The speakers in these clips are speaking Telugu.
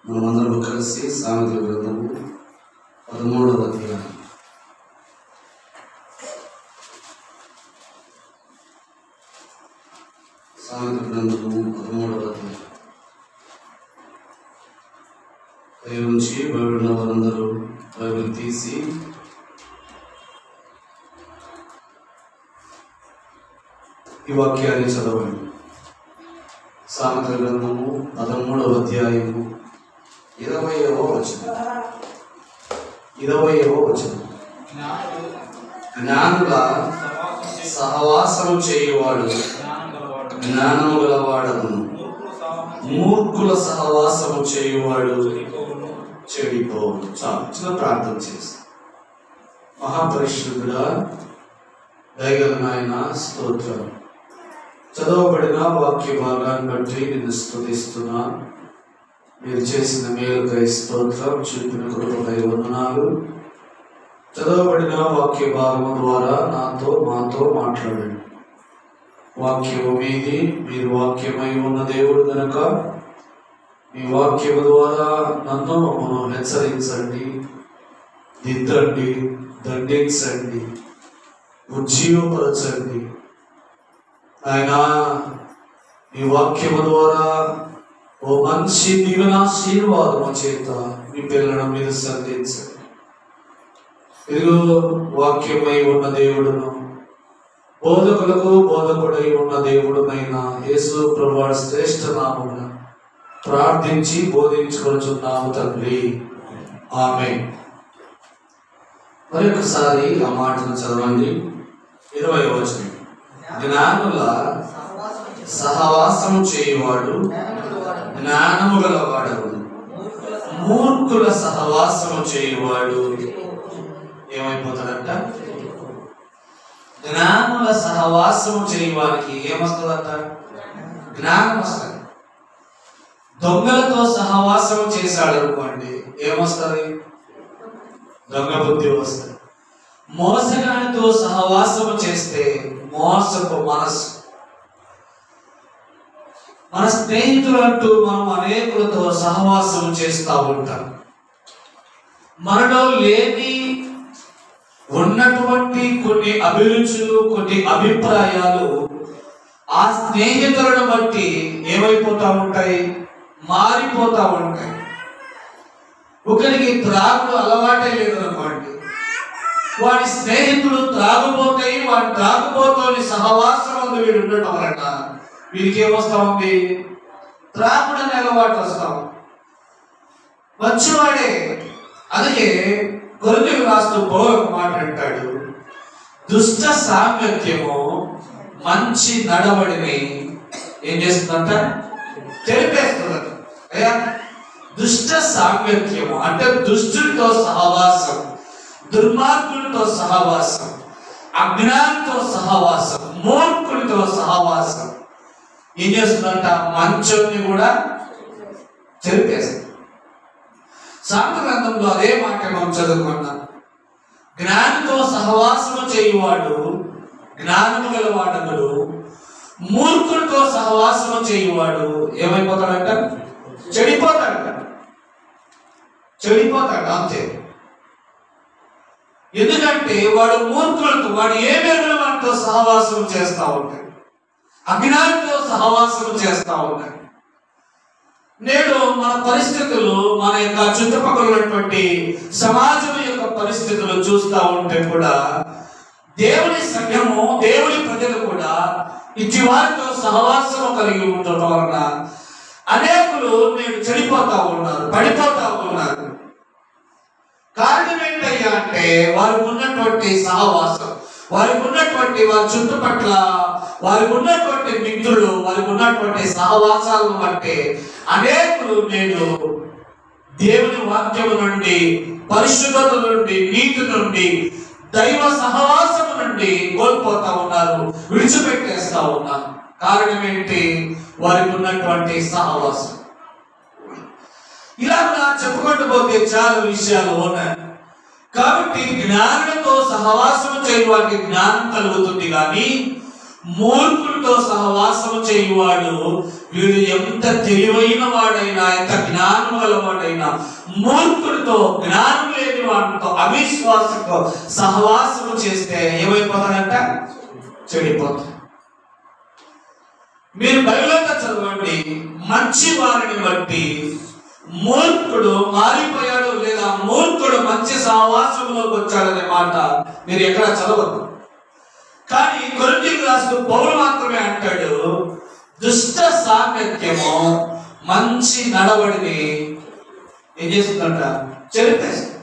మనమందరం కలిసి సామెతల గ్రంథము 13వ అధ్యాయం. సామెతల గ్రంథము 13వ అధ్యాయం. పై నుంచి బైబిల్ వారందరూ బైబిల్ తీసి ఈ వాక్యాన్ని చదవండి. సామెతల గ్రంథము 13వ అధ్యాయము 20వ వచనం. జ్ఞానుల సహవాసము చేయువాడు జ్ఞానము గలవాడను, మూర్ఖుల సహవాసము చేయువాడు చెడిపోవును. చాలు, చిన్న ప్రార్థన చేస్తాం. మహాపరిశుద్ధుడా, దయగల నాయన, స్తోత్రం. చదవబడిన వాక్య భాగాన్ని బట్టి నిన్ను స్తుతిస్తున్నా. మీరు చేసిన మేలుకై స్తోత్రం, చూపిన కృపకై వందనాలు. చదవబడిన వాక్య భాగము ద్వారా మాతో మాట్లాడండి. వాక్యము మీది, మీరు వాక్యమై ఉన్న దేవుడు కనుక మీ వాక్యము ద్వారా నన్ను హెచ్చరించండి, దిద్దండి, దండించండి, ఉజ్జీవపరచండి. ఆయన ఈ వాక్యము ద్వారా ఓ మంచి దీవెనాశీర్వాదము చేత మీ పిల్లలను మీరు సంధించండి. ఇదిగో వాక్యమై ఉన్న దేవుడును, బోధకులకు బోధకుడై ఉన్న దేవుడునైన యేసు ప్రభువారి శ్రేష్ఠ నామమున ప్రార్థించి బోధించుకొనుచున్నాము తండ్రి, ఆమేన్. మరొకసారి ఆ మాటను చదవండి. 20వ వచనం. జ్ఞానుల సహవాసము చేయువాడు జ్ఞానము గలవాడను, మూర్ఖుల సహవాసము చేయువాడు ఏమైపోతాడంట? జ్ఞానుల సహవాసము చేయువానికి ఏమొస్తుందంట? జ్ఞానం వస్తుంది. దొంగలతో సహవాసము చేశాడు అనుకోండి, ఏమొస్తుంది? దొంగ బుద్ధి వస్తుంది. మోసగానితో సహవాసము చేస్తే మోసపు మనసు. మన స్నేహితులంటూ మనం అనేకులతో సహవాసం చేస్తూ ఉంటాం. మనలో లేని ఉన్నటువంటి కొన్ని అభిరుచులు, కొన్ని అభిప్రాయాలు ఆ స్నేహితులను బట్టి ఏమైపోతూ ఉంటాయి? మారిపోతూ ఉంటాయి. ఒకరికి త్రాగుడు అలవాటే లేదనుకోండి, వాడి స్నేహితుడు త్రాగుపోతాయి, వాడి త్రాగుపోతోని సహవాసం వీడు ఉండటం వలన వీరికి ఏమొస్తా ఉంది? త్రాగుడు అనే అలవాటు వస్తాం. మంచివాడే. అందుకే కొరింథీయులకు రాస్తూ పౌలు ఒక మాట అంటాడు, దుష్ట సాంగత్యము మంచి నడవడిని ఏం చేస్తుందంట? తెలిపేస్తుందట. అయ్యా, దుష్ట సాంగత్యము అంటే దుష్టుడితో సహవాసం, దుర్మార్గులతో సహవాసం, అజ్ఞానితో సహవాసం, మూర్ఖులతో సహవాసం ఏం చేస్తుందంట? మంచోని కూడా చెరిపేస్తుంది. సామెతల గ్రంథంలో అదే మాట మనం చదువుకున్నాం. జ్ఞానితో సహవాసము చేయువాడు జ్ఞానము గలవాడను, మూర్ఖులతో సహవాసము చేయువాడు ఏమైపోతాడంట? చెడిపోతాడంట. చెడిపోతాడు అంతే. ఎందుకంటే వాడు మూర్ఖులతో, వాడు ఏ మెరుగుల వాటితో సహవాసం చేస్తూ ఉంటాడు, అజ్ఞానితో సహవాసం చేస్తూ ఉంటాడు. నేడు మన పరిస్థితులు, మన యొక్క చుట్టుపక్కల ఉన్నటువంటి సమాజం యొక్క పరిస్థితులు చూస్తూ ఉంటే కూడా దేవుని సంఘము, దేవుని ప్రజలు కూడా ఇట్టి వారితో సహవాసము కలిగి ఉండటం వలన అనేకులు నేడు చెడిపోతా ఉన్నారు, పడిపోతా ఉన్నారు. కారణం ఏంటయ్యా అంటే వారికి ఉన్నటువంటి సహవాసం, వారికి ఉన్నటువంటి వారి చుట్టుపక్కల వారికి ఉన్నటువంటి మిత్రులు, వారికి ఉన్నటువంటి సహవాసాలను బట్టి అనేకులు నేను దేవుని వాక్యము నుండి, పరిశుద్ధత నుండి, నీతి నుండి, దైవ సహవాసము నుండి కోల్పోతా ఉన్నారు, విడిచిపెట్టేస్తా ఉన్నారు. కారణం ఏంటి? వారికి ఉన్నటువంటి సహవాసం. ఇలా చెప్పుకుంటూ పోతే చాలా విషయాలు ఉన్నాయి. కాబట్టి జ్ఞానులతో సహవాసం చేయడానికి జ్ఞానం కలుగుతుంది, కానీ మూర్ఖులతో సహవాసము చేయువాడు వీడు ఎంత తెలివైన వాడైనా, ఎంత జ్ఞానం గలవాడైనా, మూర్ఖుడితో, జ్ఞానం లేని వాడితో, అవిశ్వాసంతో సహవాసము చేస్తే ఏమైపోతాడంట? చెడిపోతాడు. మీరు బైబిల్ చదవండి, మంచి వారిని బట్టి మూర్ఖుడు మారిపోయాడు లేదా మూర్ఖుడు మంచి సహవాసంలోకి వచ్చాడనే మాట మీరు ఎక్కడ చదవద్దు. కానీ కొరింథీయులకు రాసిన పౌలు మాత్రమే అంటాడు, దుష్ట సాంగత్యము మంచి నడవడిని ఏం చేస్తుందంట? చెరిపేస్తుంది.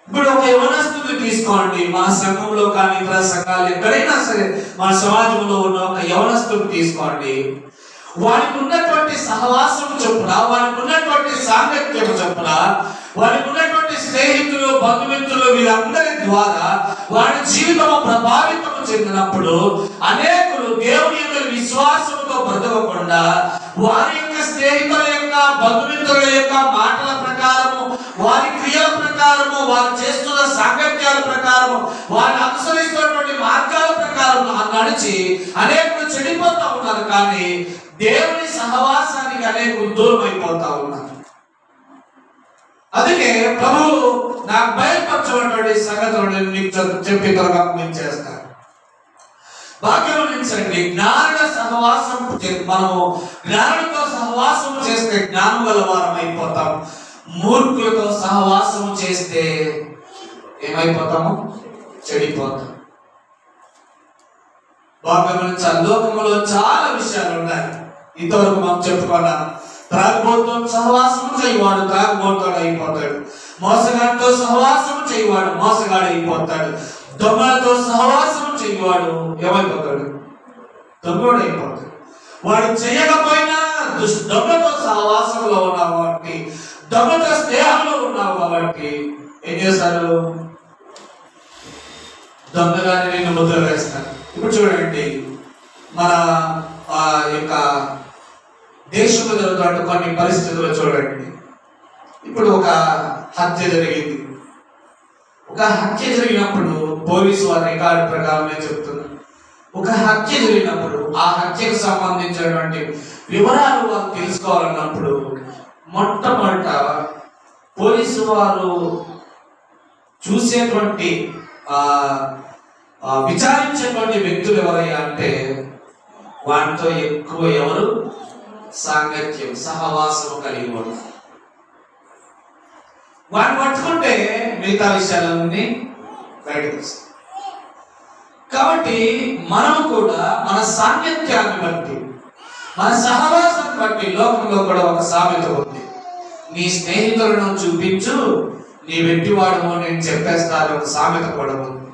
ఇప్పుడు ఒక యవనస్తుని తీసుకోండి, మన సంఘంలో కానీ ఇతర సంఘాలు ఎక్కడైనా సరే మన సమాజంలో ఉన్న ఒక యవనస్తుని తీసుకోండి. వారికి ఉన్నటువంటి సహవాసం చొప్పున, వారికి ఉన్నటువంటి సాంగత్యం చొప్పున, వారికి ఉన్నటువంటి స్నేహితులు, బంధుమిత్రులు వీళ్ళందరి ద్వారా వారి జీవితం ప్రభావితం చెందినప్పుడు అనేకులు దేవుని యొక్క విశ్వాసంతో బ్రతకకుండా వారి యొక్క స్నేహితుల యొక్క, బంధుమిత్రుల యొక్క మాటల ప్రకారము, వారి క్రియల ప్రకారము, వారు చేస్తున్న సాంగత్యాల ప్రకారము, వారు అనుసరిస్తున్నటువంటి మార్గాల ప్రకారం నడిచి అనేకులు చెడిపోతా ఉన్నారు. కానీ దేవుని సహవాసానికి అనేకులు దూరం అయిపోతా ఉన్నారు. అందుకే ప్రభు నాకు బయలుపరచబడినటువంటి సంగతులను మీకు చెప్పి త్వరగా చేస్తాను. భాగ్యమనించండి, జ్ఞానుల సహవాసం మనము జ్ఞానులతో సహవాసం చేస్తే జ్ఞానం గల వారం అయిపోతాం. మూర్ఖులతో సహవాసం చేస్తే ఏమైపోతాము? చెడిపోతాం. భాగ్యమనించాలి. లోకంలో చాలా విషయాలు ఉన్నాయి. ఇంతవరకు మనం చెప్పుకున్నాం. త్రాగుబోతుతో సహవాసం చేయవాడు త్రాగుబోతుడు అయిపోతాడు. మోసగాడితో సహవాసం చేయవాడు మోసగాడు అయిపోతాడు. దొంగలతో సహవాసం చేయవాడు ఏమైపోతాడు? దొంగడు అయిపోతాడు. వాడు చేయకపోయినా దొంగతో సహవాసంలో ఉన్నావు కాబట్టి, దొంగతో స్నేహంలో ఉన్నావు కాబట్టి ఏం చేస్తారు? దొంగగానే నేను ముద్ర వేస్తాను. ఇప్పుడు చూడండి, మన యొక్క దేశంలో జరుగుతున్న కొన్ని పరిస్థితులు చూడండి. ఇప్పుడు ఒక హత్య జరిగింది. ఒక హత్య జరిగినప్పుడు పోలీసు వారి రికార్డు ప్రకారం నేను చెప్తున్నాను, ఒక హత్య జరిగినప్పుడు ఆ హత్యకు సంబంధించినటువంటి వివరాలు వారు తెలుసుకోవాలన్నప్పుడు మొట్టమొదట పోలీసు వారు చూసేటువంటి విచారించేటువంటి వ్యక్తులు ఎవరయ్యా అంటే వాటితో ఎక్కువ ఎవరు సాంగత్యం, సహవాసం కలిగి వాడు. వాడిని పట్టుకుంటే మిగతా విషయాలన్నీ బయటకు వస్తాయి. కాబట్టి మనం కూడా మన సాంగత్యాన్ని బట్టి, మన సహవాసాన్ని బట్టి, లోకంలో కూడా ఒక సామెత ఉంది, నీ స్నేహితులను చూపించు, నీ వెట్టివాడము నేను చెప్పేస్తాను. ఒక సామెత కూడా ఉంది.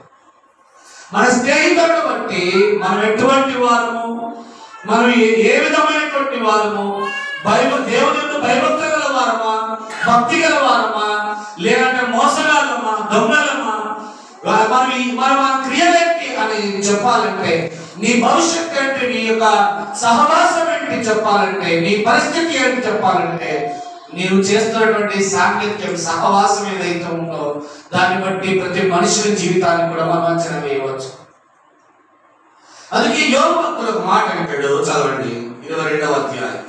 మన స్నేహితులను బట్టి మనం ఎటువంటి వారము, మనం ఏ విధమైనటువంటి వారము, దేవుని యొక్క భయభక్తి గల వారమా, భక్తి గల వారమా, లేదంటే మోసగాళ్ళమా, దొంగలమా, మన క్రియలేంటి అని చెప్పాలంటే, నీ భవిష్యత్తు ఏంటి, నీ యొక్క సహవాసం ఏంటి చెప్పాలంటే, నీ పరిస్థితి ఏంటి చెప్పాలంటే, నీవు చేస్తున్నటువంటి సాంగత్యం, సహవాసం ఏదైతే ఉందో దాన్ని బట్టి ప్రతి మనుషుల జీవితాన్ని కూడా మనం అంచనా వేయవచ్చు. అందుకే యోబు భక్తుడు ఒక మాట అంటాడు, చదవండి 22వ అధ్యాయం,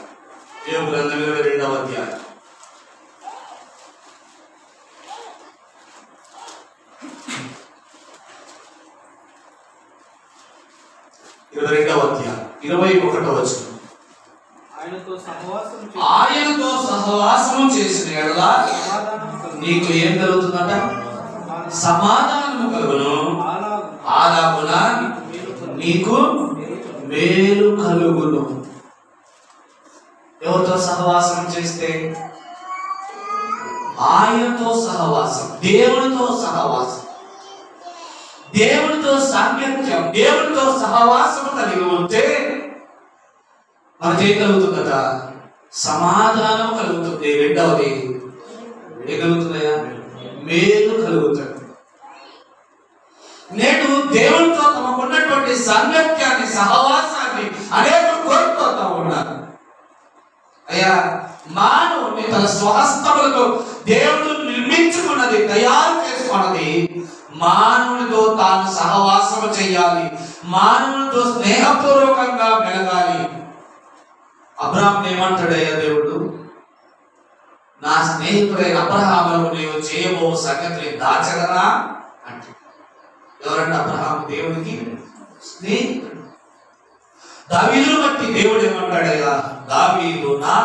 యోబు గ్రంథం 22వ అధ్యాయం. అధ్యాయం 21వ వచనం. ఆయనతో సహవాసము చేసిన యెడల నీకు ఏం కలుగుతుందట? సమాధానము కలుగును, అలాగున నీకు మేలు కలుగును. ఎవరితో సహవాసం చేస్తే? ఆయనతో సహవాసం, దేవునితో సహవాసం, దేవునితో సాంగత్యం, దేవునితో సహవాసం కలిగి ఉంటే మనకేం కలుగుతుందట? సమాధానం కలుగుతుంది. రెండవది ఏం కలుగుతుందయా? మేలు కలుగుతుంది. నేడు దేవునితో తమకున్నటువంటి సాంగత్యాన్ని, సహవాసాన్ని అనేకులు కోల్పోతా ఉన్నారు. అయ్యా, మానవుని తన స్వహస్తములతో దేవుడు నిర్మించుకున్నది, తయారు చేసుకున్నది, మానవునితో తాను సహవాసము చేయాలి, మానవులతో స్నేహపూర్వకంగా మెలగాలి. అబ్రాహాం ఏమంటాడయ్యా దేవుడు, నా స్నేహితుడైన అబ్రహామును నీవు చేయబో సంగతిని దాచగలరా అంటే, ఎవరంటే అబ్రహాము దేవుడికి స్నేహితుడు. దావీదును బట్టి దేవుడు ఏమంటాడయ్యా, దావీదు నా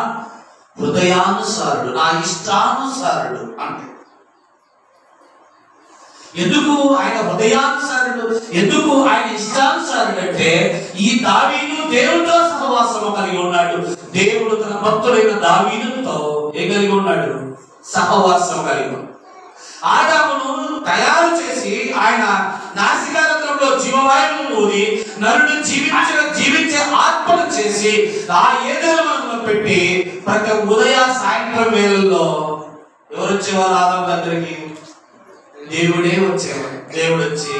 హృదయానుసారుడు, నా ఇష్టానుసారుడు అంటే. ఎందుకు ఆయన హృదయానుసారుడు, ఎందుకు ఆయన ఇష్టానుసారుడు అంటే, ఈ దావీదు దేవుడితో సహవాసము కలిగి ఉన్నాడు. దేవుడు తన భక్తుడైన దావీదుతో ఏం కలిగి ఉన్నాడు, సహవాసం కలిగి ఉన్నాడు. ఆదామును తయారు చేసి ఆయన నాసికారంధ్రంలో జీవవాయువును ఊది నరుడు జీవించే ఆత్మను చేసి ఆ ఏదైనా పెట్టి ప్రతి ఉదయ సాయంత్రం వేళల్లో ఎవరు వచ్చేవారు ఆదాము దగ్గరికి, దేవుడే వచ్చేవాడు. దేవుడు వచ్చి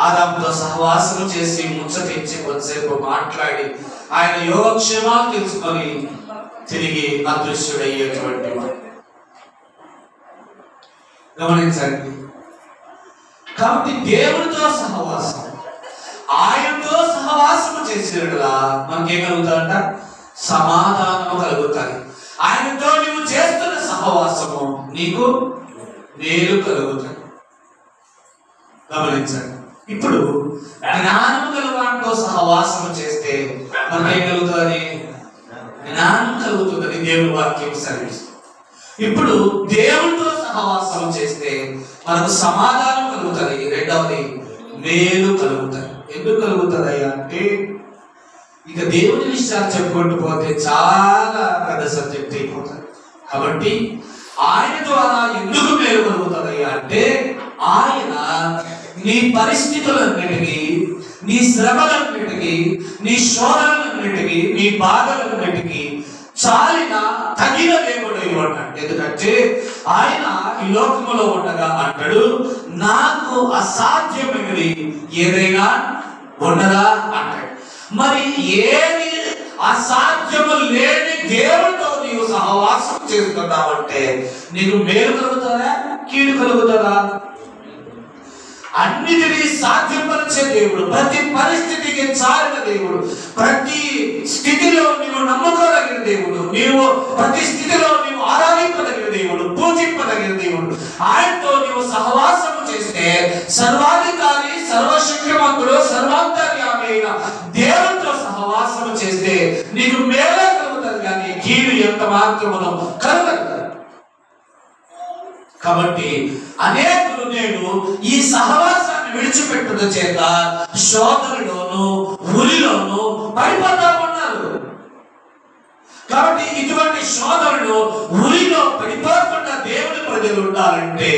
ఆదాముతో సహవాసం చేసి ముచ్చటించి కొంతసేపు మాట్లాడి ఆయన యోగక్షేమాలు తెలుసుకొని తిరిగి అదృశ్యుడయ్యేటువంటి వాడు. గమనించండి. కాబట్టి దేవుడితో సహవాసం, ఆయనతో సహవాసము చేసేలా మనకేమవుతుందంట, సమాధానము కలుగుతుంది. ఆయనతో నువ్వు చేస్తున్న సహవాసము నీకు మేలు కలుగుతుంది. గమనించండి. ఇప్పుడు జ్ఞానము కలుగుతో సహవాసము చేస్తే మనకేం కలుగుతుంది, జ్ఞానం కలుగుతుందని దేవుని వాక్యం సెలవిస్తుంది. ఇప్పుడు దేవుడితో సహవాసం చేస్తే మనకు సమాధానం కలుగుతుంది. రెండవది మేలు కలుగుతుంది. ఎందుకు కలుగుతుంది అంటే, ఇక దేవుడి విషయాలు చెప్పుకుంటూ పోతే చాలా పెద్ద సబ్జెక్ట్ అయిపోతుంది. కాబట్టి ఆయన ద్వారా ఎందుకు మేలు కలుగుతుంది అంటే, ఆయన నీ పరిస్థితులన్నిటికీ, నీ శ్రమలన్నిటికీ, నీ శోధనలన్నిటికీ, నీ బాధలన్నిటికీ చాలిన తగిన దేవుడు ఇవ్వన్నాడు. ఎందుకంటే ఆయన ఈ లోకములో ఉండగా అంటాడు, నాకు అసాధ్యమైనది ఏదైనా ఉన్నదా అంటాడు. మరి ఏది అసాధ్యము లేని దేవుడితో నీవు సహవాసం చేస్తున్నావంటే నీకు మేలు కలుగుతుందా, కీడు కలుగుతుందా? అన్నిటినీ సాధ్యపరిచే దేవుడు, ప్రతి పరిస్థితికి చాలిన దేవుడు, ప్రతి స్థితిలో నీవు నమ్ముకోదగిన దేవుడు, నీవు ప్రతి స్థితిలో నీవు ఆరాధింపదగిన దేవుడు, పూజింపదగిన దేవుడు. ఆయనతో నీవు సహవాసము చేస్తే సర్వాధికారి, సర్వశక్తిమంతుడు, సర్వాంతర్యామి అయిన దేవుడితో సహవాసము చేస్తే నీకు మేలే కలుగుతుంది, కానీ కీడు ఎంత మాత్రమును కలుగదు. కాబట్టి అనేకులు నేడు ఈ సహవాసాన్ని విడిచిపెట్టుట చేత శోధనలోను ఉరిలోను పడిపోతా ఉన్నారు. కాబట్టి ఇటువంటి శోధనలు ఉరిలో పడిపోకుండా దేవుని ప్రజలు ఉండాలంటే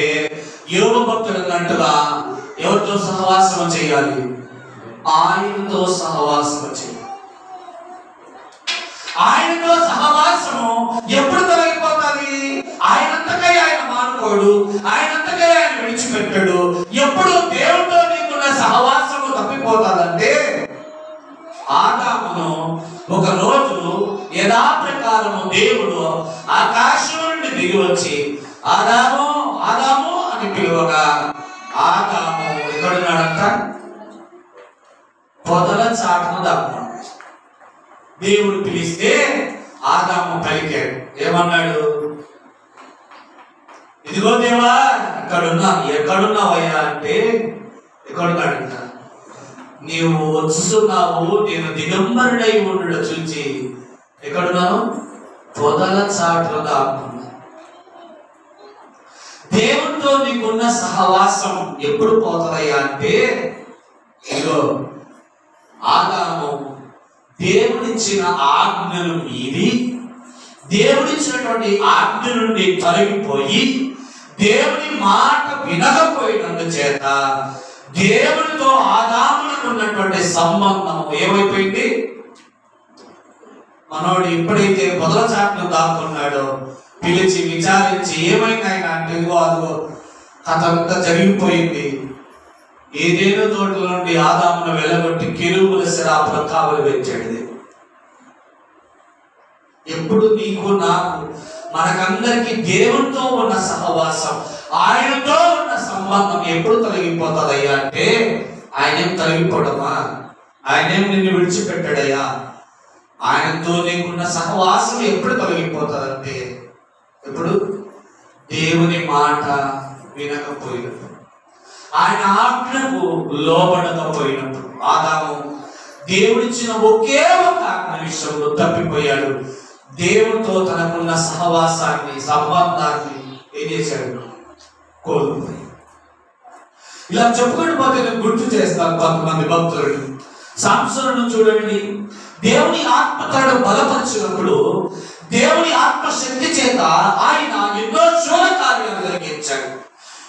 యోబు భక్తుడు అన్నట్టుగా ఎవరితో సహవాసం చేయాలి, ఆయనతో సహవాసం చేయాలి. ఆయనతో సహవాసము ఎప్పుడు తొలగిపోతుంది? ఆయనంతకై ఆయన మానుకోడు, ఆయనంతకై ఆయన విడిచిపెట్టాడు. ఎప్పుడు దేవుడితో నీకున్న సహవాసము తప్పిపోతాదంటే, ఆదామును ఒక రోజు యథాప్రకారము దేవుడు ఆకాశం నుండి దిగి వచ్చి ఆదాము ఆదాము అని పిలువగా ఆదాము ఎక్కడున్నాడంట, పొదల చాటును దాక్కున్నాడు. దేవుడు పిలిస్తే ఆదాము పలికాడు. ఏమన్నాడు? ఇదిగో దేవా ఎక్కడున్నావయ్యా అంటే, ఎక్కడున్నాడంట, నీవు వచ్చుతున్నావు, నేను దిగంబరుడై ఉండుట చూచి ఎక్కడున్నాను, పొదల చాటులో దాక్కున్నా. దేవుడితో నీకున్న సహవాసం ఎప్పుడు పోతుందయ్యా అంటే, ఇదిగో ఆదాము దేవుడిచ్చిన ఆజ్ఞను మీది, దేవుడిచ్చినటువంటి ఆజ్ఞ నుండి తొలగిపోయి దేవుని మాట వినకపోయినందు చేత దేవుడితో ఆదాములకు ఉన్నటువంటి సంబంధం ఏమైపోయింది? మనోడు ఎప్పుడైతే పొదల చాటును దాక్కున్నాడో పిలిచి విచారించి ఏమైంది ఆయన అంటే, అదిగో కథంతా జరిగిపోయింది. ఏదేనో తోటల నుండి ఆదామును వెళ్ళగొట్టి కెరూబుల శరాపుల కావలి పెట్టాడు. ఎప్పుడు నీకు నాకు మనకందరికి దేవుడితో ఉన్న సహవాసం, ఆయనతో ఉన్న సంబంధం ఎప్పుడు తొలగిపోతుందయ్యా అంటే, ఆయన తొలగిపోవడమా? ఆయనేం నిన్ను విడిచిపెట్టాడయ్యా. ఆయనతో నీకున్న సహవాసం ఎప్పుడు తొలగిపోతుందంటే ఎప్పుడు దేవుని మాట వినకపోయినప్పుడు, ఆయన ఆజ్ఞకు లోబడకపోయినప్పుడు. ఆదాము దేవుడిచ్చిన ఒకే ఒక ఆజ్ఞ విషయంలో తప్పిపోయాడు. దేవుడితో తనకున్న సహవాసాన్ని, సంబంధాన్ని ఏం చేశాడు? కోల్పోయి. ఇలా చెప్పుకొని పోతే నేను గుర్తు చేస్తాను కొంతమంది భక్తులను. సంసోనును చూడండి, దేవుని ఆత్మ తనను బలపరిచినప్పుడు దేవుని ఆత్మ శక్తి చేత ఆయన ఎన్నో శూల కార్యాలు జరిగించాడు.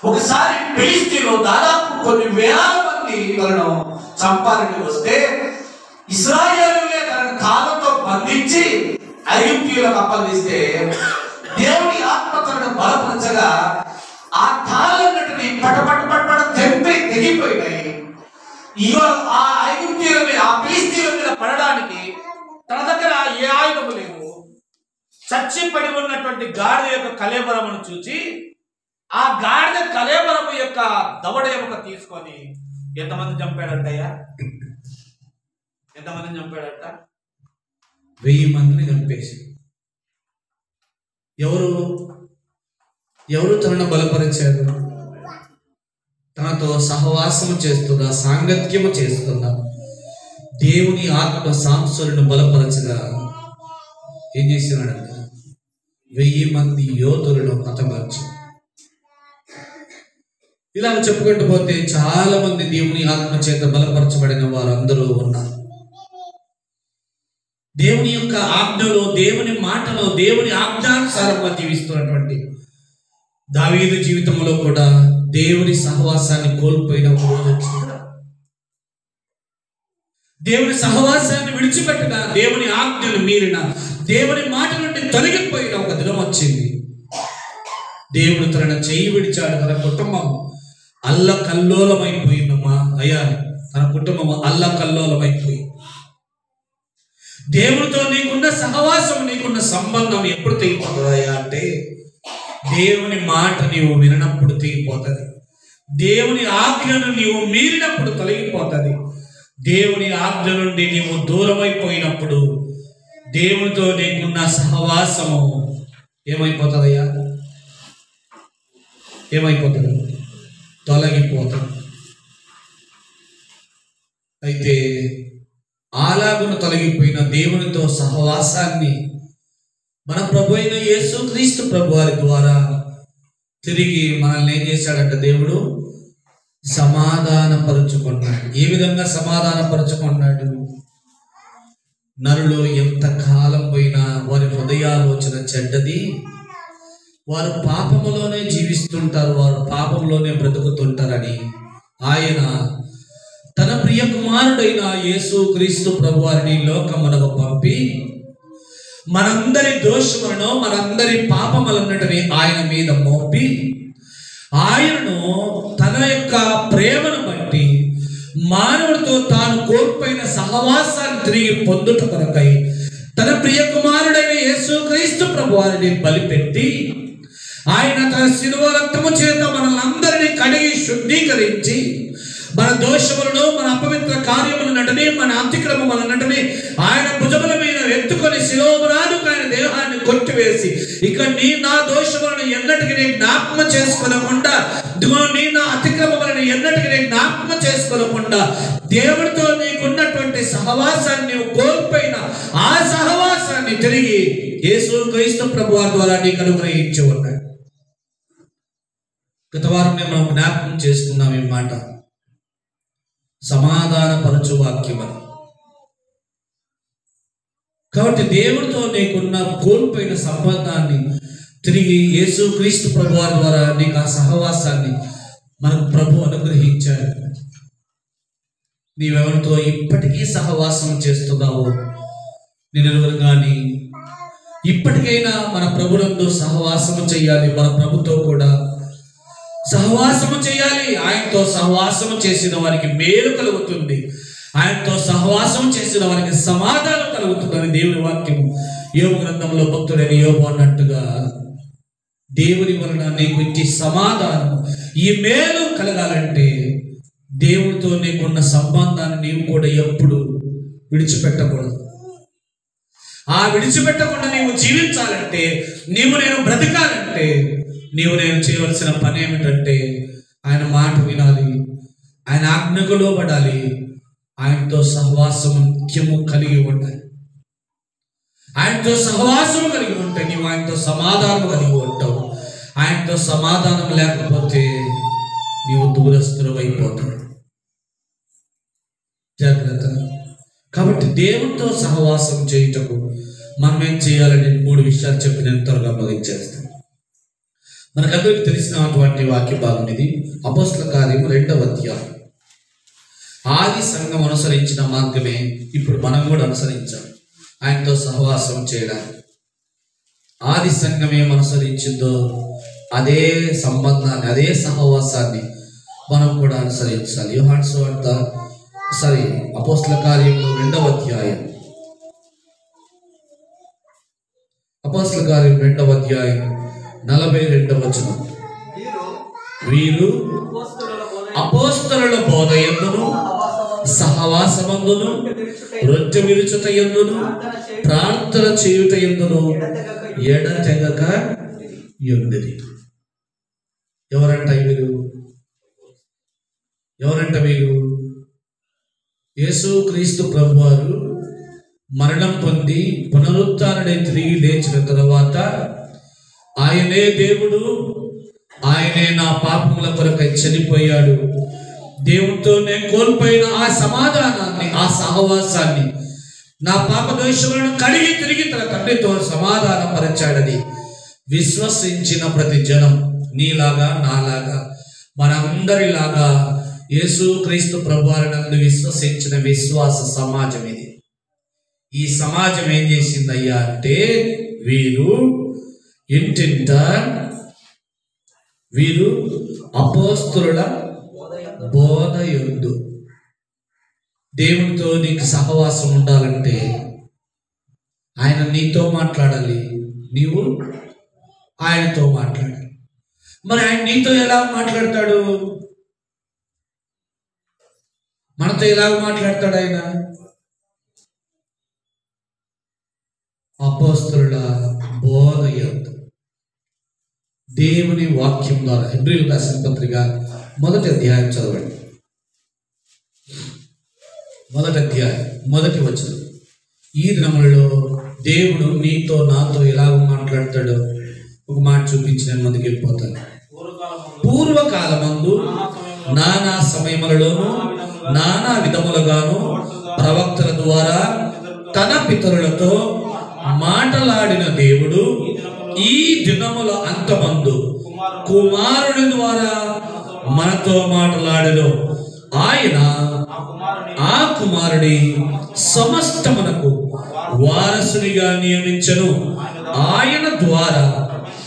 ఒకసారి ఫిలిష్తీయులు దాదాపు కొన్ని వేల మంది తనను చంపాలని వస్తే ఇశ్రాయేలులే తనను కాళ్ళతో బంధించి ఐగుప్తీయులకు అప్పగిస్తే దేవుని ఆత్మ తనను బలపరచగా ఆ తాళ్ళన్నిటిని పటపట తెగిపోయినాయి. ఇగో ఆ ఐగుప్తీయుల మీద, ఆ ఫిలిష్తీయుల మీద పడడానికి తన దగ్గర ఏ ఆయుధము లేవు. చచ్చి పడి ఉన్నటువంటి గాడిద యొక్క కళేబరమును చూచి ఆ గాడిద కళేబరము యొక్క దవడ ఎముక తీసుకొని ఎంతమంది చంపాడంటయ్యా? ఎంతమందిని చంపాడంట? 1000 మందిని చంపేసి. ఎవరు తనను బలపరిచారు? తనతో సహవాసము చేస్తున్నా, సాంగత్యము చేస్తున్నా దేవుని ఆత్మ సంసోనును బలపరచగా ఏం చేసినాడంట? 1000 మంది యోధులను హతమార్చి. ఇలా చెప్పుకుంటూ పోతే చాలా మంది దేవుని ఆత్మ చేత బలపరచబడిన వారు అందరూ ఉన్నారు. దేవుని యొక్క ఆజ్ఞలో, దేవుని మాటలో, దేవుని ఆజ్ఞానుసారంగా జీవిస్తున్నటువంటి దావీదు జీవితంలో కూడా దేవుని సహవాసాన్ని కోల్పోయిన ఒక రోజు వచ్చింది. దేవుని సహవాసాన్ని విడిచిపెట్టిన, దేవుని ఆజ్ఞలు మీరిన, దేవుని మాట నుండి తొలగిపోయిన ఒక దినం వచ్చింది. దేవుడు తన చెయ్యి విడిచాడు. తన కుటుంబం అల్లకల్లోలమైపోయిందమ్మా అయ్యా. తన కుటుంబం అల్లకల్లోలమైపోయి. దేవుడితో నీకున్న సహవాసం, నీకున్న సంబంధం ఎప్పుడు తెగిపోతుందయ్యా అంటే దేవుని మాట నీవు విననప్పుడు తెగిపోతుంది. దేవుని ఆజ్ఞను నీవు మీరినప్పుడు తొలగిపోతుంది. దేవుని ఆజ్ఞ నుండి నీవు దూరమైపోయినప్పుడు దేవునితో నీకున్న సహవాసము ఏమైపోతుందయ్యా? ఏమైపోతుంది? తొలగిపోతుంది. అయితే అలాగున తొలగిపోయిన దేవునితో సహవాసాన్ని మన ప్రభు అయిన యేసుక్రీస్తు ప్రభు వారి ద్వారా తిరిగి మనల్ని ఏం చేశాడంటే దేవుడు సమాధానపరుచుకున్నాడు. ఏ విధంగా సమాధానపరుచుకున్నాడు? నరులు ఎంత కాలం పోయినా వారి హృదయాలోచన చెడ్డది, వారు పాపములోనే జీవిస్తుంటారు, వారు పాపంలోనే బ్రతుకుతుంటారని ఆయన తన ప్రియ కుమారుడైన యేసుక్రీస్తు ప్రభు వారిని లోకమునకు పంపి మనందరి దోషములను, మనందరి పాపములన్నిటిని ఆయన మీద మోపి ఆయనను తన యొక్క ప్రేమను బట్టి మానవుడితో తాను కోల్పోయిన సహవాసాన్ని తిరిగి పొందుట కొరకై తన ప్రియ కుమారుడైన యేసుక్రీస్తు ప్రభు వారిని బలిపెట్టి ఆయన తన శిలువ రక్తము చేత మనల్ని కడిగి శుద్ధీకరించి మన దోషములను, మన అపవిత్ర కార్యములన్నిటినీ, మన అతిక్రమములన్నిటినీ ఆయన భుజముల మీద ఎత్తుకొని శిలోమరానికి ఆయన దేహాన్ని కొట్టివేసి ఇక నా దోషములను ఎన్నటికీ జ్ఞాపకం చేసుకోకుండా, నా అతిక్రమములను ఎన్నటికీ జ్ఞాపకం చేసుకోకుండా దేవుడితో నీకున్నటువంటి సహవాసాన్ని నీవు కోల్పోయిన ఆ సహవాసాన్ని తిరిగి యేసుక్రీస్తు ప్రభు వారి ద్వారా నీకు అనుగ్రహించి ఉన్నాడు. గత వారం మనం జ్ఞాపకం చేసుకున్నాం ఈ మాట, సమాధానపరచు వాక్యమని. కాబట్టి దేవుడితో నీకున్న కోల్పోయిన సంబంధాన్ని తిరిగి యేసుక్రీస్తు ప్రభు వారి ద్వారా నీకు ఆ సహవాసాన్ని మనకు ప్రభు అనుగ్రహించాడు. నీవెవరితో ఇప్పటికీ సహవాసం చేస్తున్నావో నేను కానీ ఇప్పటికైనా మన ప్రభునందు సహవాసము చేయాలి. మన ప్రభుతో కూడా సహవాసము చేయాలి. ఆయనతో సహవాసము చేసిన వారికి మేలు కలుగుతుంది, ఆయనతో సహవాసం చేసిన వారికి సమాధానం కలుగుతుందని దేవుని వాక్యము యోబు గ్రంథంలో భక్తుడైన యోబు అన్నట్టుగా దేవుని వలన నీకు ఇచ్చే సమాధానం, ఈ మేలు కలగాలంటే దేవునితో నీకున్న సంబంధాన్ని నీవు కూడా ఎప్పుడు విడిచిపెట్టకూడదు. ఆ విడిచిపెట్టకుండా నీవు జీవించాలంటే, నీవు నేను బ్రతకాలంటే, నీవు నేను చేయవలసిన పని ఏమిటంటే ఆయన మాట వినాలి, ఆయన ఆజ్ఞకు లోబడాలి, ఆయనతో సహవాసం నిత్యము కలిగి ఉండాలి. ఆయనతో సహవాసం కలిగి ఉంటే నీవు ఆయనతో సమాధానం కలిగి ఉంటావు. ఆయనతో సమాధానం లేకపోతే నీవు దూరస్తులు అయిపోతావు. జాగ్రత్త. కాబట్టి దేవునితో సహవాసం చేయుటకు మనం ఏం చేయాలని 3 విషయాలు చెప్పి నేను త్వరగా ముగించేస్తాను. మనకందరికి తెలిసినటువంటి వాక్య భాగం ఇది. అపోస్తల కార్యము 2వ అధ్యాయం. ఆది సంఘం అనుసరించిన మార్గమే ఇప్పుడు మనం కూడా అనుసరించాలి ఆయనతో సహవాసం చేయడానికి. ఆది సంఘం ఏం అనుసరించిందో అదే సంబంధాన్ని, అదే సహవాసాన్ని మనం కూడా అనుసరించాలి. యోహాను సువార్త అపోస్తల కార్యము 2వ అధ్యాయం. అపోస్తల కార్యం 2వ అధ్యాయం 42వ వచనం. వీరు అపోస్తలుల బోధ యందును సహవాసమందును రొట్టె విరుచుట యందును ప్రార్థన చేయుట యందును ఎడతెగక యుండిరి. ఎవరంట వీరు? ఎవరంట వీరు? యేసు క్రీస్తు ప్రభువారు మరణం పొంది పునరుత్థానుడై తిరిగి లేచిన తరువాత ఆయనే దేవుడు, ఆయనే నా పాపముల కొరకై చనిపోయాడు. దేవునితో నేను కోల్పోయిన ఆ సమాధానాన్ని, ఆ సహవాసాన్ని, నా పాప దోషములను కడిగి తిరిగి తన తండ్రితో సమాధానం పరచాడని విశ్వసించిన ప్రతి జనం, నీలాగా నాలాగా మనందరిలాగా యేసు క్రీస్తు ప్రభువారినందు విశ్వసించిన విశ్వాస సమాజం ఇది. ఈ సమాజం ఏం చేసిందయ్యా అంటే, వీరు అపోస్తలుల బోధ యందు. దేవునితో నీకు సహవాసం ఉండాలంటే ఆయన నీతో మాట్లాడాలి, నీవు ఆయనతో మాట్లాడాలి. మరి ఆయన నీతో ఎలా మాట్లాడతాడు? మనతో ఎలాగ మాట్లాడతాడు ఆయన? అపోస్తలుల బోధ యందు, దేవుని వాక్యం ద్వారా. హెబ్రీయులకు రాసిన పత్రిక 1వ అధ్యాయం చదవండి. 1వ అధ్యాయం 1వ వచనం. ఈ దినములలో దేవుడు నీతో నాతో ఎలాగ మాట్లాడతాడో ఒక మాట చూపించి నేను ముందుకు వెళ్ళిపోతాను. పూర్వకాలమందు నానా సమయములలోను నానా విధములుగాను ప్రవక్తల ద్వారా తన పితరులతో మాటలాడిన దేవుడు ఈ దినముల అంతమందు కుమారుని ద్వారా మనతో మాటలాడెను. ఆయన ఆ కుమారుని సమస్తమునకు వారసునిగా నియమించెను. ఆయన ద్వారా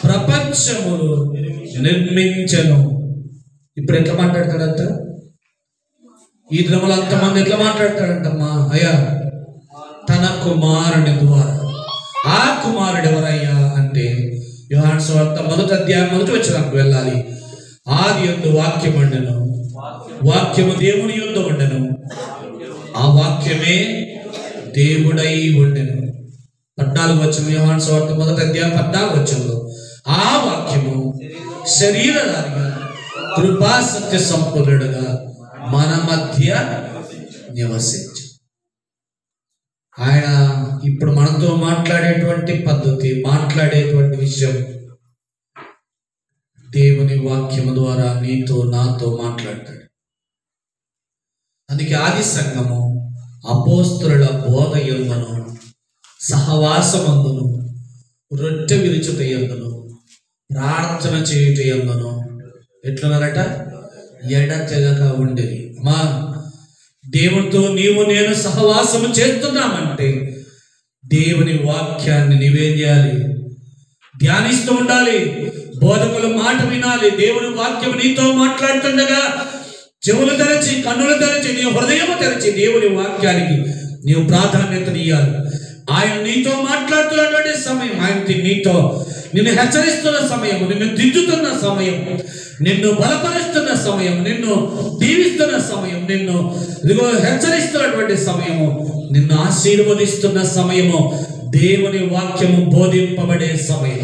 ప్రపంచమును నిర్మించెను. ఇప్పుడు ఎట్లా మాట్లాడతాడంట? ఈ దినముల అంతమంది ఎట్లా మాట్లాడతాడంటమ్మా? అయ్యా, తన కుమారుని ద్వారా. ఆ కుమారుడు ఎవరయ్యా అంటే, యోహాను సువార్త 1వ అధ్యాయం 1వ వచనానికి వెళ్ళాలి. ఆది యందు వాక్యం ఉండెను, వాక్యము దేవుని యందు ఉండెను, ఆ వాక్యమే దేవుడై ఉండెను. 14వ వచనం, యోహాను సువార్త 1వ అధ్యాయం 14వ వచనంలో, ఆ వాక్యము శరీరధారిగా కృపా సత్య సంపూర్ణుడుగా మన మధ్య నివసించు. ఆయన ఇప్పుడు మనతో మాట్లాడేటువంటి పద్ధతి, మాట్లాడేటువంటి విషయం దేవుని వాక్యము ద్వారా నీతో నాతో మాట్లాడతాడు. అందుకే ఆది సంఘము అపోస్తలుల బోధ యందును సహవాసమందును రొట్టె విరుచుట యందును ప్రార్థన చేయుట యందును ఎట్లున్నారట? ఎడతెగక ఉండేది. అమ్మా, దేవునితో నీవు నేను సహవాసము చేస్తున్నామంటే దేవుని వాక్యాన్ని నీవేం చేయాలి? ధ్యానిస్తూ ఉండాలి. బోధకుల మాట వినాలి. దేవుని వాక్యం నీతో మాట్లాడుతుండగా చెవులు తెరచి, కన్నులు తెరచి, నీ హృదయము తెరచి దేవుని వాక్యానికి నీవు ప్రాధాన్యతనియాలి. ఆయన నీతో మాట్లాడుతున్నటువంటి సమయం, ఆయన నీతో నిన్ను హెచ్చరిస్తున్న సమయం, నిన్ను దిద్దుతున్న సమయం, నిన్ను బలపరుస్తున్న సమయం, నిన్ను దీవిస్తున్న సమయం, నిన్ను ఇదిగో హెచ్చరిస్తున్నటువంటి సమయము, నిన్ను ఆశీర్వదిస్తున్న సమయము, దేవుని వాక్యము బోధింపబడే సమయం.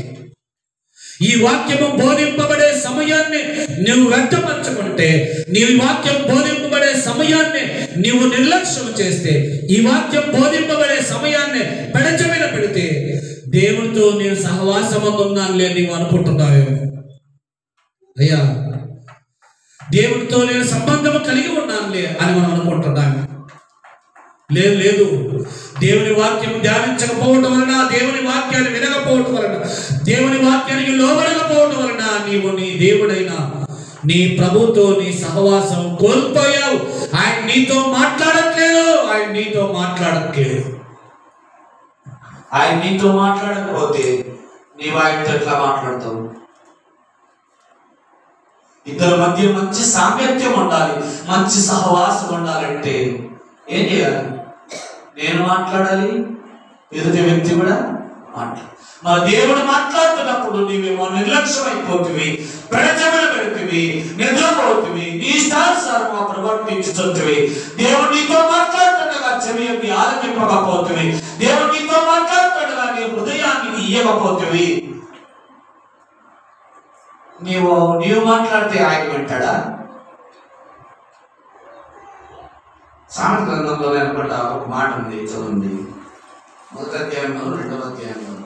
ఈ వాక్యము బోధింపబడే సమయాన్ని నువ్వు వ్యక్తపరచుకుంటే, నీ వాక్యం బోధింపబడే సమయాన్ని నీవు నిర్లక్ష్యం చేస్తే, ఈ వాక్యం బోధింపబడే సమయాన్ని పెడచెవిన పెడితే, దేవునితో నేను సహవాసమందున్నానులే నీవు అనుకుంటున్నావేమో. అయ్యా, దేవునితో నేను సంబంధం కలిగి ఉన్నానులే అని మనం అనుకుంటున్నాము. లేదు లేదు, దేవుని వాక్యం ధ్యానించకపోవటం వలన, దేవుని వాక్యాన్ని వినకపోవటం వలన, దేవుని వాక్యానికి లోబడకపోవటం వలన నీవు నీ దేవుడైన నీ ప్రభుతో నీ సహవాసం కోల్పోయావు. ఆయన నీతో మాట్లాడట్లేదు, ఆయన నీతో మాట్లాడట్లేదు. ఆయన నీతో మాట్లాడకపోతే నీవు ఆయనతో ఎట్లా మాట్లాడతావు? ఇద్దరి మధ్య మంచి సామర్థ్యం ఉండాలి, మంచి సహవాసం ఉండాలంటే ఏం చేయాలి? నేను మాట్లాడాలి, ఎదుటి వ్యక్తి కూడా మాట్లాడాలి. మన దేవుడు మాట్లాడుతున్నప్పుడు నీవేమో నిర్లక్ష్యం అయిపోతుంది, పెడచెవిన పెడుతుంది, నిద్రపోతుంది, నీ ఇష్టానుసారం ప్రవర్తించుతుంది. దేవుడు నీతో మాట్లాడుతుండగా చెవిని ఆలకింపకపోతుంది, దేవుడు నీతో మాట్లాడుతుండగా నీ హృదయాన్ని ఇయ్యకపోతుంది. నీవు మాట్లాడితే ఆయన వింటాడా? సామెత గ్రంథంలో అనుకుంటా ఒక మాట ఉంది, చదువుంది. 1వ అధ్యాయంలో 2వ అధ్యాయంలో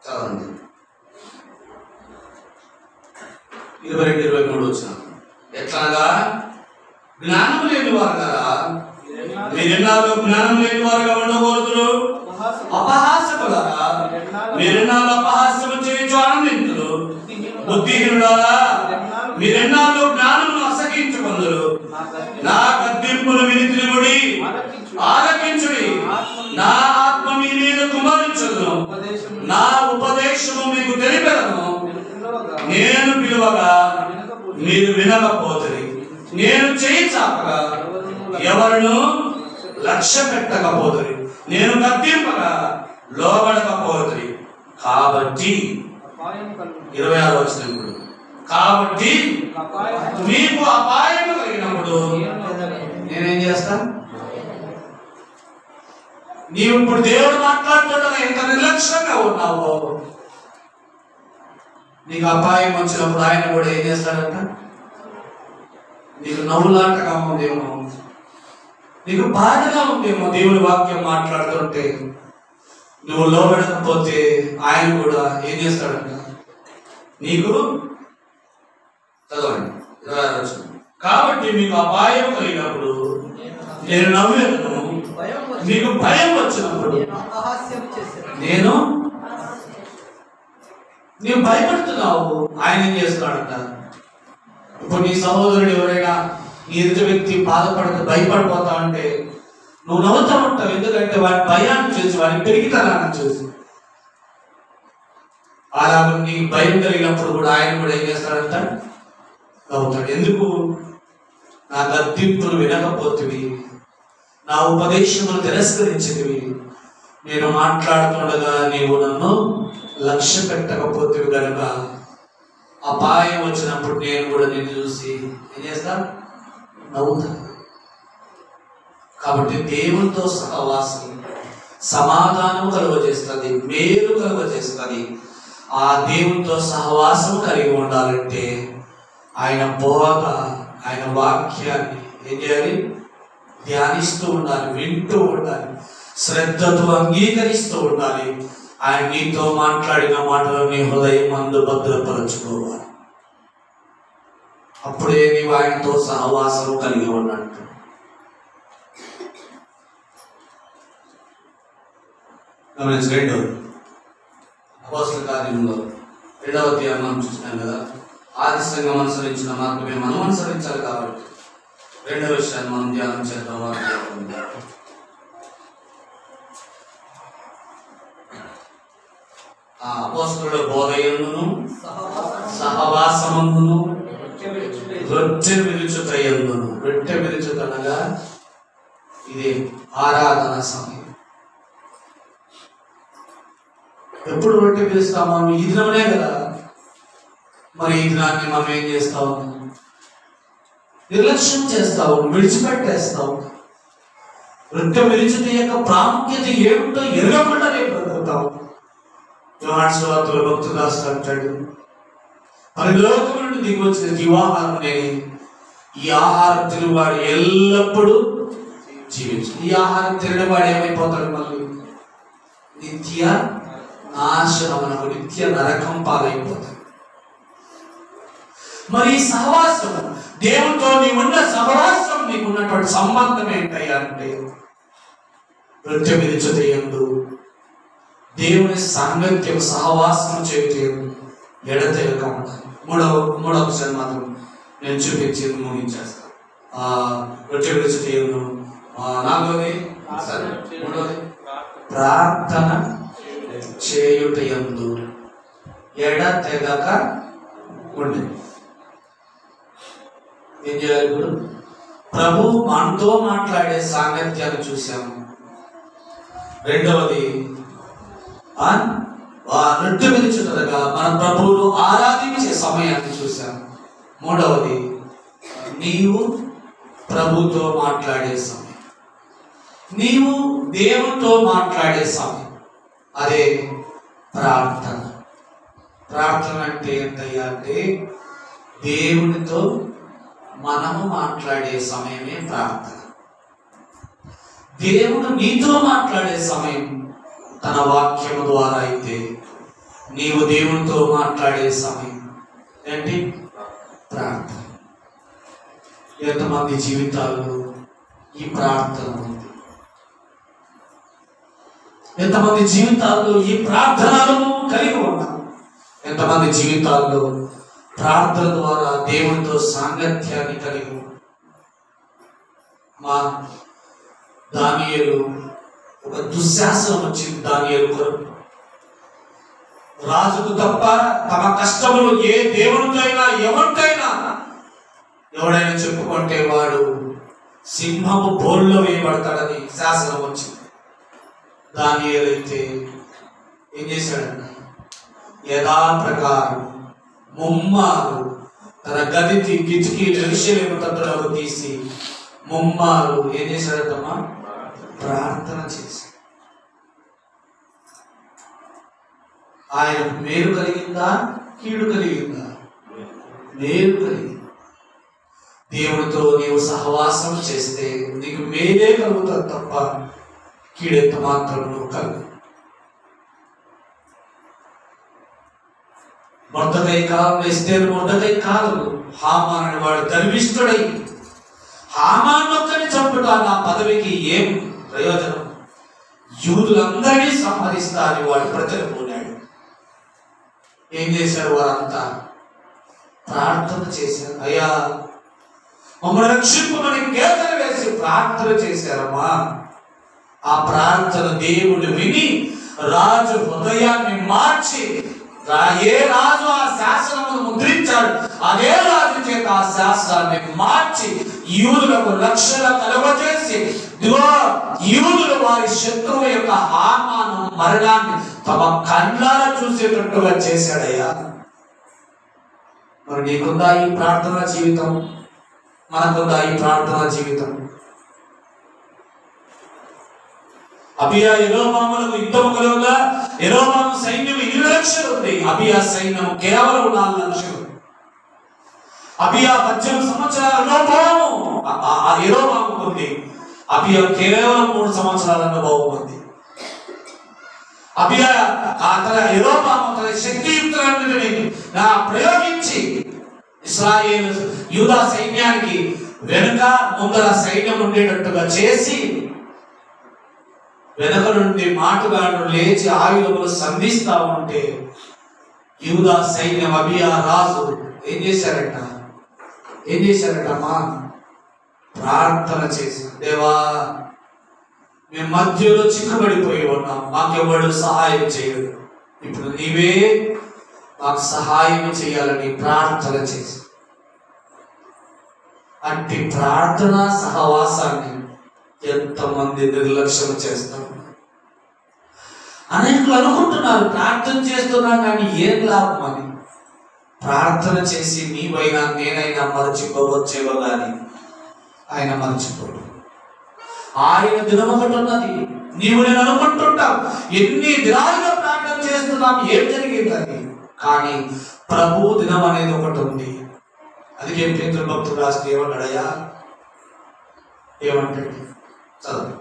చదవండి. 22-23 వచ్చిన ఎట్లాగా జ్ఞానం లేని వారు కదా, మీరెన్నాళ్ళు జ్ఞానం లేని వారుగా ఉండకూడదు. అపహాస్యములారా, మీరెన్నాళ్ళు అపహాస్యము చేయించు ఆనందించులు. బుద్ధిహీనులారా, మీరెన్నాళ్ళు జ్ఞానమును అసహించుకొందురు. నా గద్దింపును విని తిరుగుడి, ఆలకించుడి. నా ఆత్మ మీ మీద కుమరించును, నా ఉపదేశము మీకు తెలిపెదను. నేను పిలువగా మీరు వినకపోతుంది, నేను చేయి చాపగా ఎవరును లక్ష్య పెట్టకపోతుంది, నేను గద్దింపగా లోబడకపోతుంది. కాబట్టి 26 వచ్చినప్పుడు, కాబట్టి మీకు అపాయం కలిగినప్పుడు నేనేం చేస్తాను? నీవు ఇప్పుడు దేవుడు మాట్లాడుతుండగా ఎంత నిర్లక్ష్యంగా ఉన్నావో, నీకు అపాయం వచ్చినప్పుడు ఆయన కూడా ఏం చేస్తాడంట? నీకు నవ్వులాటగా ఉందేమో, నీకు బాధగా ఉందేమో, దేవుని వాక్యం మాట్లాడుతుంటే నువ్వు లోబడకపోతే ఆయన కూడా ఏం చేస్తాడంట? నీకు చదవండి 26 వచ్చిన, కాబట్టి మీకు అపాయం కలిగినప్పుడు నేను నవ్వేదను, మీకు భయం వచ్చినప్పుడు నీవు భయపడుతున్నావు. ఆయన ఏం చేస్తాడంట? ఇప్పుడు నీ సహోదరుడు ఎవరైనా నీ ఎదుటి వ్యక్తి బాధపడుతూ భయపడిపోతా అంటే నువ్వు నవ్వుతూ ఉంటావు. ఎందుకంటే వాడి భయాన్ని చూసి, వాడి పెరిగితనాన్ని చూసి. అలా నీకు భయం కలిగినప్పుడు కూడా ఆయన కూడా ఏం చేస్తాడంట? నవ్వుతాడు. ఎందుకు? నా గద్దింపులు వినకపోతివి, నా ఉపదేశములు తిరస్కరించినవి, నేను మాట్లాడుతుండగా నీవు నన్ను లక్ష్య పెట్టకపోతివి కనుక అపాయం వచ్చినప్పుడు నేను కూడా నిన్ను చూసి ఏం చేస్తా? నవ్వుతా. కాబట్టి దేవునితో సహవాసం సమాధానం కలుగజేస్తుంది, మేలు కలుగజేస్తుంది. ఆ దేవునితో సహవాసం కలిగి ఉండాలంటే ఆయన బోధ, ఆయన వాక్యాన్ని ఏం చేయాలి? ధ్యానిస్తూ ఉండాలి, వింటూ ఉండాలి, శ్రద్ధతో అంగీకరిస్తూ ఉండాలి. ఆయన నీతో మాట్లాడిన మాటలు నీ హృదయం మందు భద్రపరచుకోవాలి. అప్పుడే నీవు ఆయనతో సహవాసం కలిగి ఉన్నట్టు. రెండవది అపోస్తల కార్యంలో 2వ అధ్యాయం మనం చూసినాం కదా, ఆది సంఘం అనుసరించిన మార్గమే మనం అనుసరించాలి. కాబట్టి రెండవ విషయాన్ని మనం ధ్యానం చేద్దాం. అపోస్తలుల బోధయందును సహవాసమందును రొట్టె విరుచుటయందును. రొట్టె విరుచుటనగా ఇది ఆరాధన సమయం. ఎప్పుడు రొట్టె పిలుస్తామా? ఈ దినమే కదా. మరి ఈ దినాన్ని మనం ఏం చేస్తాం? నిర్లక్ష్యం చేస్తావు, విడిచిపెట్టేస్తావు. రొట్టె విరుచుట యొక్క ప్రాముఖ్యత ఏమిటో ఎరగకుండా రేపు బ్రతుకుతావు. యోహాను సువార్తలో భక్తుడు రాస్తాడు, పరలోకం నుండి దిగి వచ్చిన జీవాహారం నేనే, ఈ ఆహారం తినవాడు ఎల్లప్పుడూ జీవించు. ఈ ఆహారం తినవాడు ఏమైపోతాడు? మళ్ళీ నిత్య నాశనమునకు, నిత్య నరకం పాలైపోతాడు. మరి సహవాసం, దేవునితో నీకున్న సహవాసం, నీకున్నటువంటి సంబంధం ఏంటయ్యా అంటే రొట్టె విరుచుటయందు దేవుని సాంగత్యం సహవాసం చేయటం ఎడతెగక ఉంటాయి. మూడవ విషయం మాత్రం నేను చూపించి ముగించేస్తాను. రొట్టె విరుచుటయందు నాలుగోది ప్రార్థన చేయుటయందు ఎడతెగక ఉండి. ఏం చేయాలి? ఇప్పుడు ప్రభు మనతో మాట్లాడే సాంగత్యాన్ని చూసాము. రెండవది రొట్టె విరుచుటగా మన ప్రభువును ఆరాధించే సమయాన్ని చూసాము. మూడవది నీవు ప్రభుతో మాట్లాడే సమయం, నీవు దేవునితో మాట్లాడే సమయం, అదే ప్రార్థన. ప్రార్థన అంటే ఏంటయ్యా అంటే దేవునితో మనము మాట్లాడే సమయమే ప్రార్థన. దేవుడు నీతో మాట్లాడే సమయం తన వాక్యము ద్వారా అయితే, నీవు దేవునితో మాట్లాడే సమయం ఏంటి? ప్రార్థన. ఎంతమంది జీవితాల్లో ఈ ప్రార్థన ఉంది? ఎంతమంది జీవితాల్లో ఈ ప్రార్థనలు కలిగి ఉన్నాం? ఎంతమంది జీవితాల్లో ప్రార్థన ద్వారా దేవునితో సాంగత్యాన్ని కలిగి ఉన్నాం? మా దానియేలు ఒక దుశ్శాసనం వచ్చింది. దానియేలు కొరకు రాజుకు తప్ప తమ కష్టములు ఏ దేవునితో అయినా ఎవరికైనా ఎవడైనా చెప్పుకుంటే వాడు సింహము బోల్లో వేయబడతాడని శాసనం వచ్చింది. దానియేలు అయితే ఏం చేశాడన్న? యథాప్రకారం ముమ్మారు తన గది కిటికీ యెరూషలేము తట్టులకు తీసి ముమ్మారు ఏం చేశాడమ్మా? ప్రార్థన చేసి. ఆయన మేలు కలిగిందా? కీడు కలిగిందా? మేలు కలిగింది. దేవునితో నీవు సహవాసం చేస్తే నీకు మేలే కలుగుతుంది తప్ప కీడెంత మాత్రం నువ్వు కలుగు. మొర్దెకై కాలంలో ఎస్తేరు మొర్దెకై కాదు, హామాను వాడు గర్విష్ఠుడై హామాను ఒక్కని చంపుట నా పదవికి ఏం ప్రయోజనం? యూదులందరినీ సంహరిస్తా అని వాడు ప్రతిపోయాడు. ఏం చేశారు? వారంతా ప్రార్థన చేశారు. అయ్యా మమ్మల్ని రక్షింపమని కేకలు వేసి ప్రార్థన చేశారమ్మా. ఆ ప్రార్థన దేవుడు విని రాజు హృదయాన్ని మార్చి, ఏ రాజు ఆ శాసనమును ముద్రించాడు అదే రాజు చేత ఆ శాసనాన్ని మార్చి యూదులకు రక్షణ కలుగజేసి, యూదులు వారి శత్రువు యొక్క హామాను మరణాన్ని తమ కళ్ళారా చూసేటట్టుగా చేశాడయ్యా. మరి నీకుందా ఈ ప్రార్థనా జీవితం? మనకుందా ఈ ప్రార్థనా జీవితం? అబియా యెరోబాములకు యుద్ధము కలుగుగా యెరోబాము సైన్యం 20 లక్షలు ఉంది. అబియా సైన్యం కేవలం 4 లక్షలు. అబియా 18 సంవత్సరాల అనుభవము యెరోబాముకు ఉంది. అబియా కేవలం 3 సంవత్సరాల అనుభవం ఉంది. అబియా తన యెరోబాము తన శక్తియుక్తులన్నిటిని ప్రయోగించి ఇశ్రాయేలు యూదా సైన్యానికి వెనుక ముందర సైన్యం ఉండేటట్టుగా చేసి, వెనక నుండి మాటుగాడు లేచి ఆయుధములు సంధిస్తా ఉంటే యూదా సైన్యం అబియా రాజు ఏం చేశారట అమ్మా? ప్రార్థన చేసి, దేవా మేము మధ్యలో చిక్కుబడిపోయి ఉన్నాం, మాకెవడు సహాయం చేయడు, ఇప్పుడు నీవే మాకు సహాయం చేయాలని ప్రార్థన చేసి, అట్టి ప్రార్థనా సహవాసాన్ని ఎంతమంది నిర్లక్ష్యం చేస్తారు? అనేకులు అనుకుంటున్నారు ప్రార్థన చేస్తున్నాం కానీ ఏం లాభం అని. ప్రార్థన చేసి నీవైనా నేనైనా మరచిపోవచ్చేవో కానీ ఆయన మరచిపోడు. ఆయన దినం ఒకటి ఉన్నది, నీవు నేను అనుకుంటుంటాం ఎన్ని దినాలుగా ప్రార్థన చేస్తున్నాం ఏం జరిగిందని, కానీ ప్రభు దినం అనేది ఒకటి ఉంది. అందుకే పేతురు భక్తుడు రాస్తే ఏమన్నాడయ్యా? ఏమంటాడు? చదువు.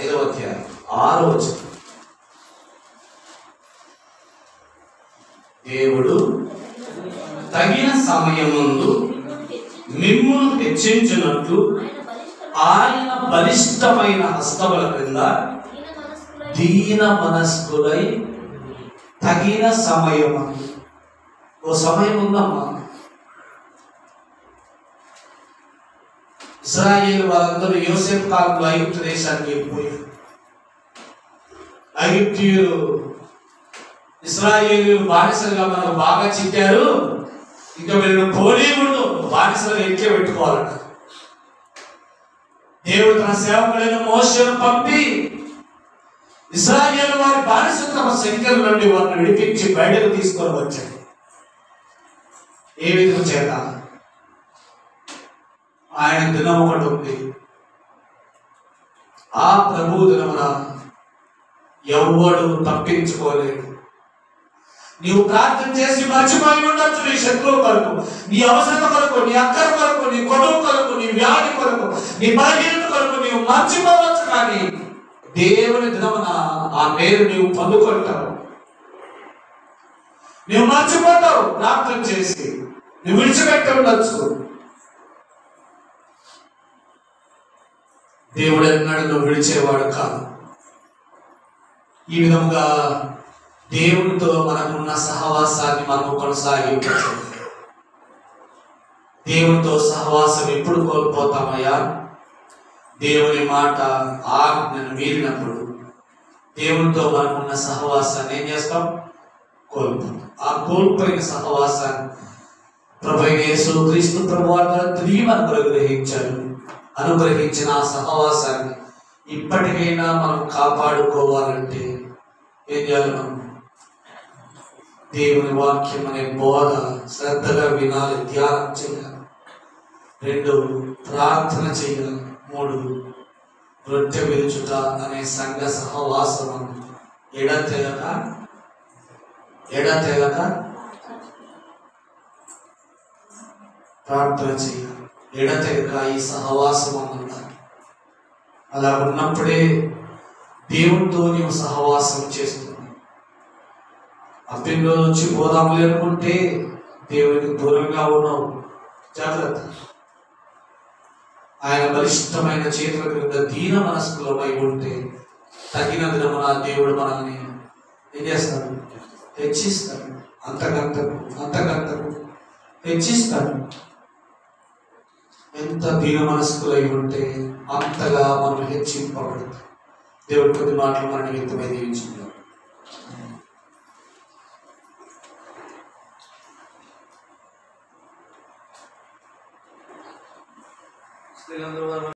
ఐదవ అధ్యాయం 6వ వచనం. దేవుడు తగిన సమయమందు మిమ్మును హెచ్చించినట్లు ఆయన బలిష్టమైన హస్తముల క్రింద దీన మనస్కులై తగిన సమయమందు. ఓ సమయం ఉందమ్మా. ఇశ్రాయేలు వాళ్ళందరూ యోసేపు కాలంలో ఐగుప్తు దేశానికి వెళ్ళిపోయారు. ఐగుప్తీయులు ఇశ్రాయేలు బానిసలుగా మనకు బాగా చిక్కారు, ఇంకా వీళ్ళు పోనీయుడు బానిసలు ఎక్కే పెట్టుకోవాలట. దేవుడు తన సేవకుడైన మోషేను పంపి ఇశ్రాయేలు వారి బానిసత్వ సంఖ్యల నుండి వారిని విడిపించి బయటకు తీసుకొని వచ్చాడు. ఏ విధంగా చేత? ఆయన దినం ఒకటి ఉంది. ఆ ప్రభు దినమున ఎవ్వడు తప్పించుకోలేడు. నీవు ప్రార్థన చేసి మర్చిపోయి ఉండొచ్చు, నీ శత్రువు కొరకు, నీ అవసరం కొరకు, నీ అక్కర కొరకు, నీ కొడుకు కొరకు, నీ వ్యాధి కొరకు, నీ బలహీనత కొరకు నీవు మర్చిపోవచ్చు. కానీ దేవుని దినమున ఆ పేరు నీవు పొందుకుంటావు. నువ్వు మర్చిపోతావు ప్రార్థన చేసి, నువ్వు విడిచిపెట్టి ఉండొచ్చు. దేవుడు ఎన్నడూ నువ్వు విడిచేవాడు కాదు. ఈ విధంగా దేవునితో మనకున్న సహవాసాన్ని మనము కొనసాగించాలి. దేవునితో సహవాసం ఎప్పుడు కోల్పోతామయ్యా? దేవుని మాట ఆజ్ఞను మీరినప్పుడు దేవునితో మనకున్న సహవాసాన్ని ఏం చేస్తాం? కోల్పోతాం. ఆ కోల్పోయిన సహవాసాన్ని ప్రభువైన యేసుక్రీస్తు ప్రభువారు తిరిగి మనకు అనుగ్రహించిన ఆ సహవాసాన్ని ఇప్పటికైనా మనం కాపాడుకోవాలంటే ఏం చేయాలి? మనం దేవుని వాక్యం అనే బోధ శ్రద్ధగా వినాలి, ధ్యానం చేయాలి. 2 ప్రార్థన చేయాలి. 3 రొట్టె విరుచుట అనే సంఘ సహవాసం ఎడతెగక ప్రార్థన చేయాలి. ఎడతెగక ఈ సహవాసం అన్నారు. అలా ఉన్నప్పుడే దేవునితో నీవు సహవాసం చేస్తున్నావు. అబ్బిలో వచ్చి పోదాము అనుకుంటే దేవునికి దూరంగా ఉన్నావు. జాగ్రత్త. ఆయన బలిష్టమైన చేతుల క్రింద దీన మనస్కులమై ఉంటే తగిన దినమున దేవుడు మనల్ని ఏం చేస్తాడు? హెచ్చిస్తాడు. అంతకంతకు హెచ్చిస్తాడు. ఎంత దీన మనస్కులై ఉంటే అంతగా మనం హెచ్చింపబడతాం. దేవుడి కొద్ది మాటలు మన నిమిత్తమై దీవించుకుందాం.